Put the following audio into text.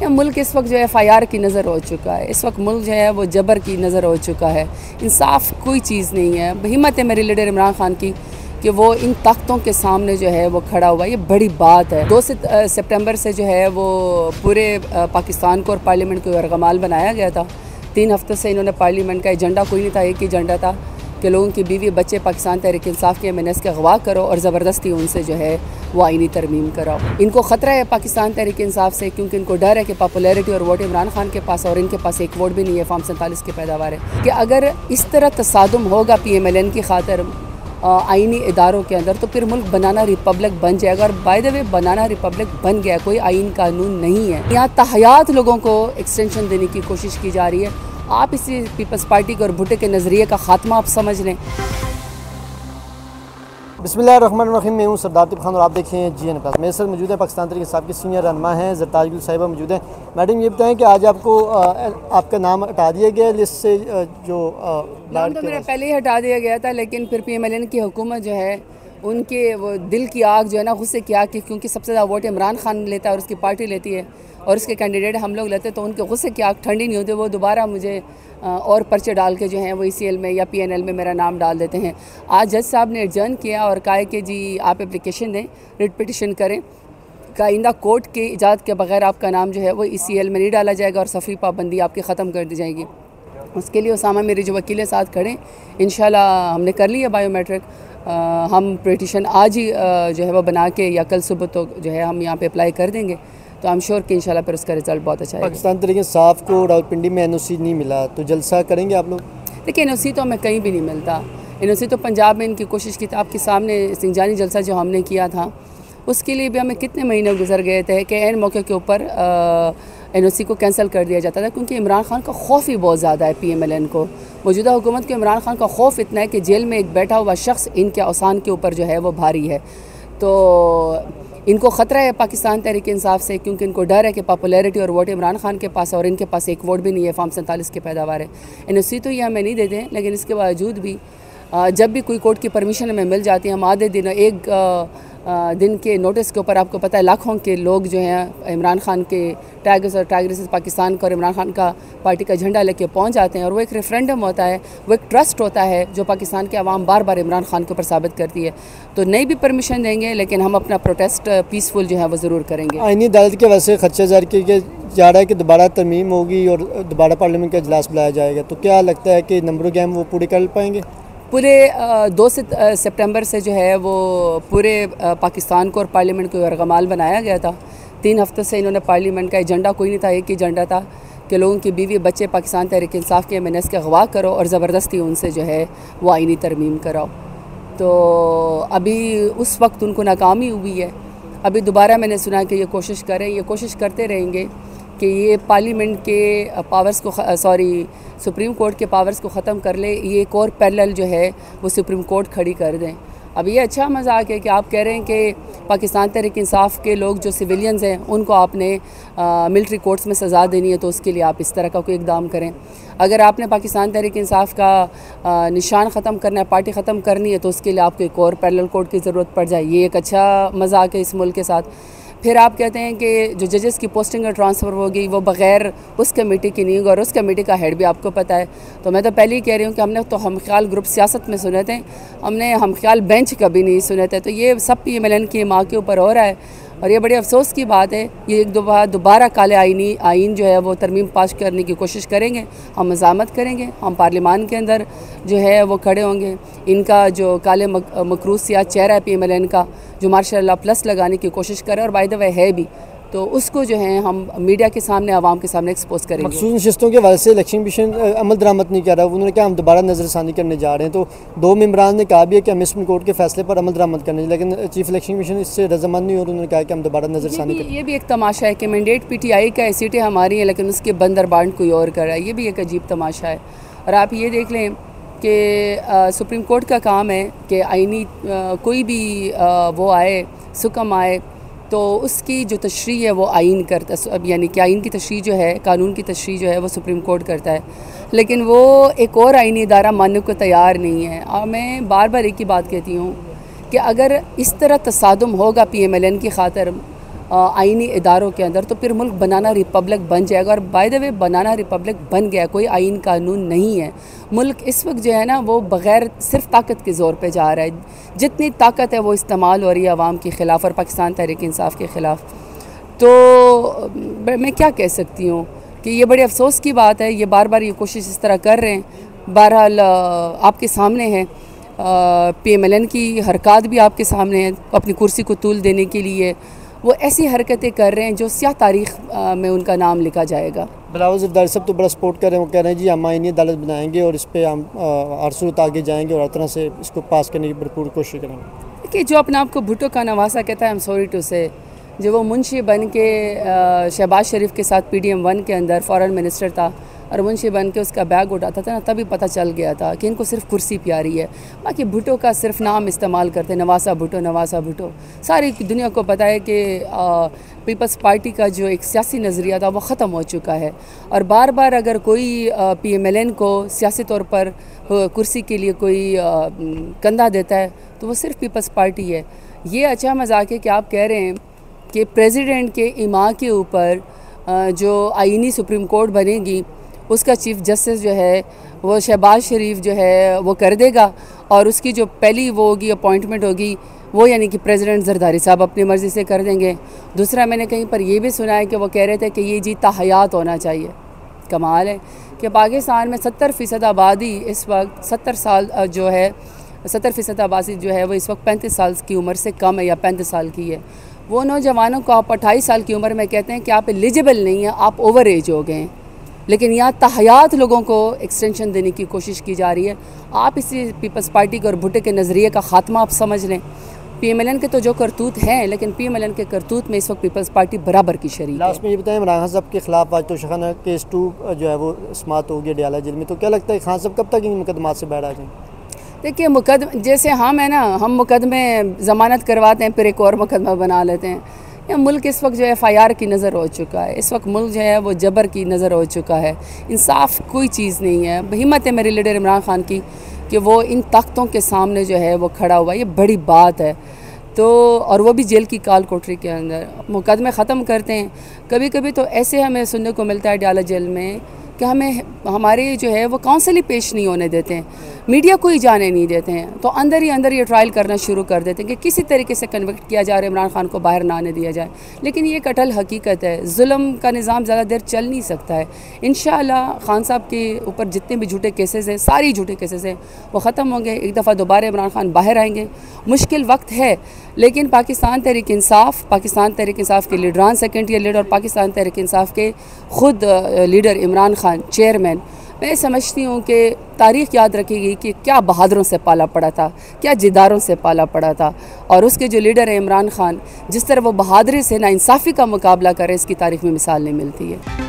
मुल्क इस वक्त जो है FIR की नज़र हो चुका है। इस वक्त मुल्क जो है वो जबर की नज़र हो चुका है। इंसाफ कोई चीज़ नहीं है। हिम्मत है मेरे लीडर इमरान खान की कि वो इन ताकतों के सामने जो है वो खड़ा हुआ, ये बड़ी बात है। 2 सितंबर से जो है वो पूरे पाकिस्तान को और पार्लियामेंट को यरगमाल बनाया गया था। 3 हफ्तों से इन्होंने पार्लियामेंट का एजेंडा कोई नहीं था, एक ही एजेंडा था कि लोगों की बीवी बच्चे पाकिस्तान तहरीक इंसाफ के MNS के अगवा करो और ज़बरदस्ती उनसे जो है वो आईनी तरमीम कराओ। इनको ख़तरा है पाकिस्तान तहरीक इंसाफ से, क्योंकि इनको डर है कि पॉपुलैरिटी और वोट इमरान खान के पास, और इनके पास एक वोट भी नहीं है, फॉर्म 47 की पैदावार है। कि अगर इस तरह तसादुम होगा PMLN की खातर आइनी इदारों के अंदर, तो फिर मुल्क बनाना रिपब्लिक बन जाएगा। और by the way banana Republic बन गया, कोई आइन कानून नहीं है। यहाँ तहयात लोगों को एक्सटेंशन देने की कोशिश की जा रही है। आप इसी पीपल्स पार्टी के और भुट्टे के नज़रिए का खात्मा आप समझ लें। बिस्मिल्लाहिर्रहमानिर्रहीम। मैं हूँ सरदार तिब खान और आप देख रहे हैं GN प्लस। मेरे साथ मौजूद है पाकिस्तान तहरीक इंसाफ की सीनियर रहनुमा हैं ज़रताज गुल साहिबा मौजूद हैं। मैडम ये बताएं कि आज आपको आपका नाम हटा दिया गया लिस्ट से, जो नाम तो मेरा पहले ही हटा दिया गया था, लेकिन फिर PMLN की हुकूमत जो है उनके वो दिल की आग जो है ना, गुस्से की आग की, क्योंकि सबसे ज़्यादा वोट इमरान खान लेता है और उसकी पार्टी लेती है और उसके कैंडिडेट हम लोग लेते, तो उनके गुस्से की आग ठंडी नहीं होती। वो दोबारा मुझे और पर्चे डाल के जो हैं वो ECL में या PNL में मेरा नाम डाल देते हैं। आज जज साहब ने एडजर्न किया और कहा कि जी आप एप्लीकेशन दें, रिट पिटिशन करें, आइंदा कोर्ट की इजाज़त के बगैर आपका नाम जो है वो ECL में नहीं डाला जाएगा और सफ़ी पाबंदी आपकी ख़त्म कर दी जाएगी। उसके लिए उसामा मेरे जो वकील साथ खड़े, इंशाल्लाह हमने कर लिया बायोमेट्रिक। हम पिटिशन आज ही जो है वो बना के या कल सुबह तो जो है हम यहाँ पे अप्लाई कर देंगे, तो आई एम श्योर कि इंशाल्लाह फिर उसका रिजल्ट बहुत अच्छा है। पाकिस्तान तहरीक इंसाफ को रावलपिंडी में NOC नहीं मिला, तो जलसा करेंगे आप लोग? देखिए NOC तो हमें कहीं भी नहीं मिलता। NOC तो पंजाब में इनकी कोशिश की थी, आपके सामने सिंजानी जलसा जो हमने किया था उसके लिए भी हमें कितने महीने गुजर गए थे कि एन मौके के ऊपर NOC को कैंसिल कर दिया जाता था, क्योंकि इमरान खान का खौफ ही बहुत ज़्यादा है PMLN को। मौजूदा हुकूमत को इमरान खान का खौफ इतना है कि जेल में एक बैठा हुआ शख्स इनके औसान के ऊपर जो है वो भारी है। तो इनको ख़तरा है पाकिस्तान तहरीक इंसाफ से, क्योंकि इनको डर है कि पॉपुलैरिटी और वोट इमरान खान के पास, और इनके पास एक वोट भी नहीं है, फॉर्म 47 की पैदावार है। NOC तो ये हमें नहीं देते हैं, लेकिन इसके बावजूद भी जब भी कोई कोर्ट की परमिशन हमें मिल जाती है, हम आधे दिन एक दिन के नोटिस के ऊपर, आपको पता है लाखों के लोग जो हैं इमरान खान के टाइगर्स और टाइगरेसेस पाकिस्तान का और इमरान खान का पार्टी का झंडा लेके पहुंच जाते हैं। और वो एक रेफरेंडम होता है, वो एक ट्रस्ट होता है जो पाकिस्तान के अवाम बार बार इमरान खान के ऊपर साबित करती है। तो नहीं भी परमिशन देंगे, लेकिन हम अपना प्रोटेस्ट पीसफुल जो है वो ज़रूर करेंगे। आईनी अदालत के वैसे खर्चा जारी किया जा रहा है कि दोबारा तरमीम होगी और दोबारा पार्लियामेंट का इजलास बुलाया जाएगा, तो क्या लगता है कि नंबर गेम वो पूरी कर पाएंगे? पूरे 2 सितंबर से जो है वो पूरे पाकिस्तान को और पार्लियामेंट को यरगमाल बनाया गया था। 3 हफ्तों से इन्होंने पार्लियामेंट का एजेंडा कोई नहीं था, एक ही एजेंडा था कि लोगों की बीवी बच्चे पाकिस्तान तहरीक इंसाफ के MNS के अगवा करो और ज़बरदस्ती उनसे जो है वो आइनी तरमीम कराओ। तो अभी उस वक्त उनको नाकामी हुई है। अभी दोबारा मैंने सुना कि ये कोशिश करें, ये कोशिश करते रहेंगे कि ये पार्लियामेंट के पावर्स को सुप्रीम कोर्ट के पावर्स को ख़त्म कर ले, ये एक और पैरेलल जो है वो सुप्रीम कोर्ट खड़ी कर दें। अब ये अच्छा मजाक है कि आप कह रहे हैं कि पाकिस्तान तहरीक इंसाफ के लोग जो सिविलियंस हैं उनको आपने मिलिट्री कोर्ट्स में सज़ा देनी है, तो उसके लिए आप इस तरह का कोई इकदाम करें। अगर आपने पाकिस्तान तहरीक इंसाफ का निशान ख़त्म करना है, पार्टी ख़त्म करनी है, तो उसके लिए आपको एक और पैरेलल कोर्ट की ज़रूरत पड़ जाए। ये एक अच्छा मजाक है इस मुल्क के साथ। फिर आप कहते हैं कि जो जजेस की पोस्टिंग ट्रांसफ़र होगी वो बग़ैर उस कमेटी की नहीं होगी, और उस कमेटी का हेड भी आपको पता है। तो मैं तो पहले ही कह रही हूँ कि हमने तो हमख्याल ग्रुप सियासत में सुने थे, हमने हमख्याल बेंच कभी नहीं सुने थे। तो ये सब PMLN की माँ के ऊपर हो रहा है, और ये बड़े अफसोस की बात है। ये एक दोबारा काले आइन जो है वो तरमीम पास करने की कोशिश करेंगे, हम मज़ामत करेंगे, हम पार्लियामान के अंदर जो है वो खड़े होंगे। इनका जो काले मकरूज सियाह चेहरा है PMLN का, जो माशाअल्लाह प्लस लगाने की कोशिश करे और बाय द वे है भी, तो उसको जो है हम मीडिया के सामने, आवाम के सामने एक्सपोज करेंगे। मखसूस नशिस्तों के वजह से इलेक्शन कमीशन अमल दरामद नहीं कर रहा, उन्होंने कहा हम दोबारा नज़रसानी करने जा रहे हैं। तो 2 मेंबरान ने कहा भी है कि हम सुप्रीम कोर्ट के फैसले पर अमल दरामद करने, लेकिन चीफ इलेक्शन कमीशन इससे रजामंद नहीं, और उन्होंने कहा कि हम दोबारा नज़रसानी करें। ये भी एक तमाशा है कि मैंडेट PTI का है, सीटें हमारी हैं, लेकिन उसके बंदर बांट कोई और कर रहा है। ये भी एक अजीब तमाशा है। और आप ये देख लें कि सुप्रीम कोर्ट का काम है कि आइनी कोई भी वो आए, सुकम आए, तो उसकी जो तशरीह है वो आइन करता है, यानी कि आइन की तशरीह जो है, कानून की तशरीह जो है वो सुप्रीम कोर्ट करता है, लेकिन वो एक और आइनी इदारा मानने को तैयार नहीं है। और मैं बार बार एक ही बात कहती हूँ कि अगर इस तरह तसादुम होगा PMLN की खातर आईनी इदारों के अंदर, तो फिर मुल्क बनाना रिपब्लिक बन जाएगा। और by the way banana Republic बन गया, कोई आइन कानून नहीं है। मुल्क इस वक्त जो है ना वो बग़ैर सिर्फ ताकत के ज़ोर पे जा रहा है। जितनी ताकत है वो इस्तेमाल हो रही है अवाम के ख़िलाफ़ और पाकिस्तान तहरीक इंसाफ के ख़िलाफ़। तो मैं क्या कह सकती हूँ कि ये बड़े अफसोस की बात है, ये बार बार ये कोशिश इस तरह कर रहे हैं। बहरहाल आपके सामने है, PMLN की हरकत भी आपके सामने है। अपनी कुर्सी को तूल देने के लिए वो ऐसी हरकतें कर रहे हैं जो स्याह तारीख़ में उनका नाम लिखा जाएगा। बिलावल ज़रदारी साहब तो बड़ा सपोर्ट कर रहे हैं, वो कह रहे हैं जी हम आईनी अदालत बनाएंगे और इस पर हम हर सूरत आगे जाएंगे और हर तरह से इसको पास करने की भरपूर कोशिश करेंगे। कि जो अपने आप को भुट्टो का नवासा कहता है, आई एम सॉरी टू से, जो वो मुंशी बन के शहबाज शरीफ के साथ PDM 1 के अंदर फॉरेन मिनिस्टर था और मुंशी बन के उसका बैग उठाता था ना, तभी पता चल गया था कि इनको सिर्फ कुर्सी प्यारी है। बाकी भुट्टो का सिर्फ नाम इस्तेमाल करते, नवासा भुट्टो नवासा भुट्टो। सारी दुनिया को पता है कि पीपल्स पार्टी का जो एक सियासी नज़रिया था वो ख़त्म हो चुका है। और बार बार अगर कोई PMLN को सियासी तौर पर कुर्सी के लिए कोई कंधा देता है तो वो सिर्फ पीपल्स पार्टी है। ये अच्छा मजाक है कि आप कह रहे हैं कि प्रेसिडेंट के इमाम के ऊपर जो आईनी सुप्रीम कोर्ट बनेगी उसका चीफ़ जस्टिस जो है वो शहबाज शरीफ जो है वो कर देगा, और उसकी जो पहली वो होगी अपॉइंटमेंट होगी वो यानी कि प्रेसिडेंट ज़रदारी साहब अपनी मर्ज़ी से कर देंगे। दूसरा मैंने कहीं पर ये भी सुना है कि वो कह रहे थे कि ये जी ताहयात होना चाहिए। कमाल है कि पाकिस्तान में 70% आबादी इस वक्त 70 साल जो है 70% आबादी जो है वो इस वक्त 35 साल की उम्र से कम है या 35 साल की है। वो नौजवानों को आप 28 साल की उम्र में कहते हैं कि आप एलिजिबल नहीं हैं, आप ओवर एज हो गए हैं। लेकिन यहाँ ताहयात लोगों को एक्सटेंशन देने की कोशिश की जा रही है। आप इसी पीपल्स पार्टी के और भुट्टो के नज़रिए का ख़ात्मा आप समझ लें। PMLN के तो जो करतूत हैं, लेकिन PMLN के करतूत में इस वक्त पीपल्स पार्टी बराबर की शरीक है। लास्ट में ये बताएं, इमरान खान साहब के खिलाफ आज तो शखाना केस 2 जो है वो समात हो गया अडयाला जेल में, तो क्या लगता है खान साहब कब तक इन मुकदमात से बाहर आ जाएँ? देखिए मुकदमे जैसे हम है ना, हम मुकदमे ज़मानत करवाते हैं फिर एक और मुकदमा बना लेते हैं। या मुल्क इस वक्त जो है FIR की नज़र हो चुका है। इस वक्त मुल्क जो है वो जबर की नज़र हो चुका है। इंसाफ कोई चीज़ नहीं है। हिम्मत है मेरे लीडर इमरान खान की कि वो इन ताकतों के सामने जो है वो खड़ा हुआ, ये बड़ी बात है। तो और वो भी जेल की काल कोठरी के अंदर मुकदमे ख़त्म करते हैं। कभी कभी तो ऐसे हमें सुनने को मिलता है अडयाला जेल में कि हमें हमारे जो है वो काउंसिल ही पेश नहीं होने देते हैं, मीडिया को ही जाने नहीं देते हैं, तो अंदर ही अंदर ये ट्रायल करना शुरू कर देते हैं कि किसी तरीके से कन्विक्ट किया जा रहा है, इमरान खान को बाहर ना आने दिया जाए। लेकिन ये एक अटल हकीकत है, जुल्म का निज़ाम ज़्यादा देर चल नहीं सकता है। इंशाअल्लाह खान साहब के ऊपर जितने भी झूठे केसेस हैं, सारी झूठे केसेस हैं, वो ख़त्म होंगे। एक दफ़ा दोबारा इमरान खान बाहर आएंगे। मुश्किल वक्त है, लेकिन पाकिस्तान तहरीक इंसाफ के लीडरान सेकेंड ईयर लीडर और पाकिस्तान तहरीक इंसाफ के ख़ुद लीडर इमरान खान चेयरमैन, मैं समझती हूँ कि तारीख़ याद रखेगी कि क्या बहादुरों से पाला पड़ा था, क्या जिदारों से पाला पड़ा था। और उसके जो लीडर है इमरान खान, जिस तरह वो बहादुरी से नाइंसाफ़ी का मुकाबला करे, इसकी तारीख़ में मिसाल नहीं मिलती है।